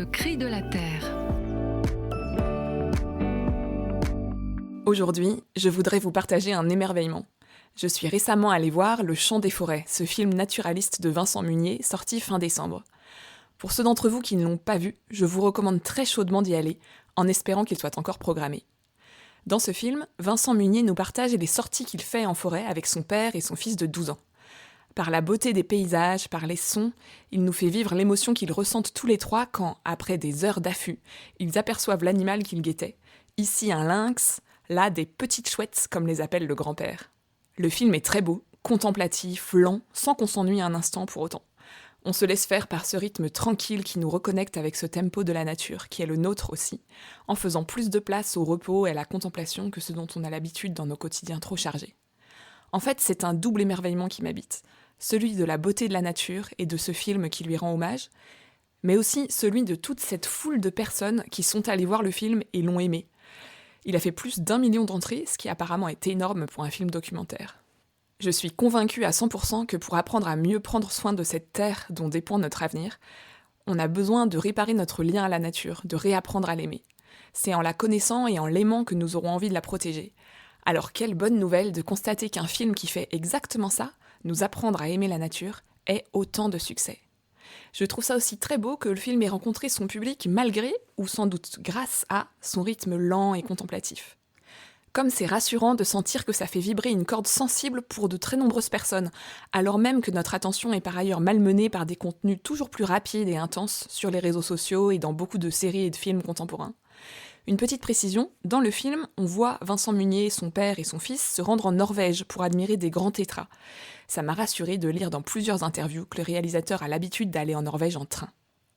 Le cri de la terre. Aujourd'hui, je voudrais vous partager un émerveillement. Je suis récemment allée voir Le Chant des forêts, ce film naturaliste de Vincent Munier, sorti fin décembre. Pour ceux d'entre vous qui ne l'ont pas vu, je vous recommande très chaudement d'y aller, en espérant qu'il soit encore programmé. Dans ce film, Vincent Munier nous partage les sorties qu'il fait en forêt avec son père et son fils de 12 ans. Par la beauté des paysages, par les sons, il nous fait vivre l'émotion qu'ils ressentent tous les trois quand, après des heures d'affût, ils aperçoivent l'animal qu'ils guettaient. Ici un lynx, là des petites chouettes comme les appelle le grand-père. Le film est très beau, contemplatif, lent, sans qu'on s'ennuie un instant pour autant. On se laisse faire par ce rythme tranquille qui nous reconnecte avec ce tempo de la nature, qui est le nôtre aussi, en faisant plus de place au repos et à la contemplation que ce dont on a l'habitude dans nos quotidiens trop chargés. En fait, c'est un double émerveillement qui m'habite. Celui de la beauté de la nature et de ce film qui lui rend hommage, mais aussi celui de toute cette foule de personnes qui sont allées voir le film et l'ont aimé. Il a fait plus d'1 million d'entrées, ce qui apparemment est énorme pour un film documentaire. Je suis convaincue à 100% que pour apprendre à mieux prendre soin de cette terre dont dépend notre avenir, on a besoin de réparer notre lien à la nature, de réapprendre à l'aimer. C'est en la connaissant et en l'aimant que nous aurons envie de la protéger. Alors quelle bonne nouvelle de constater qu'un film qui fait exactement ça, nous apprendre à aimer la nature, ait autant de succès. Je trouve ça aussi très beau que le film ait rencontré son public malgré, ou sans doute grâce à, son rythme lent et contemplatif. Comme c'est rassurant de sentir que ça fait vibrer une corde sensible pour de très nombreuses personnes, alors même que notre attention est par ailleurs malmenée par des contenus toujours plus rapides et intenses sur les réseaux sociaux et dans beaucoup de séries et de films contemporains. Une petite précision, dans le film, on voit Vincent Munier, son père et son fils se rendre en Norvège pour admirer des grands tétras. Ça m'a rassurée de lire dans plusieurs interviews que le réalisateur a l'habitude d'aller en Norvège en train.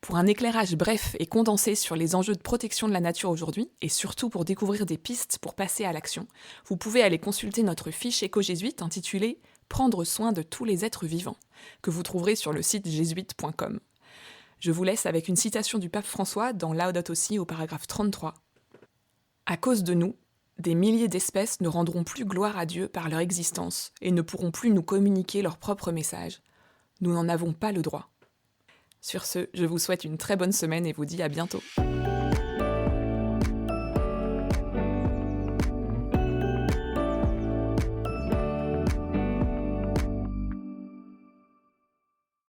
Pour un éclairage bref et condensé sur les enjeux de protection de la nature aujourd'hui, et surtout pour découvrir des pistes pour passer à l'action, vous pouvez aller consulter notre fiche éco-jésuite intitulée « Prendre soin de tous les êtres vivants », que vous trouverez sur le site jésuite.com. Je vous laisse avec une citation du pape François dans Laudato Si au paragraphe 33. À cause de nous, des milliers d'espèces ne rendront plus gloire à Dieu par leur existence et ne pourront plus nous communiquer leur propre message. Nous n'en avons pas le droit. Sur ce, je vous souhaite une très bonne semaine et vous dis à bientôt.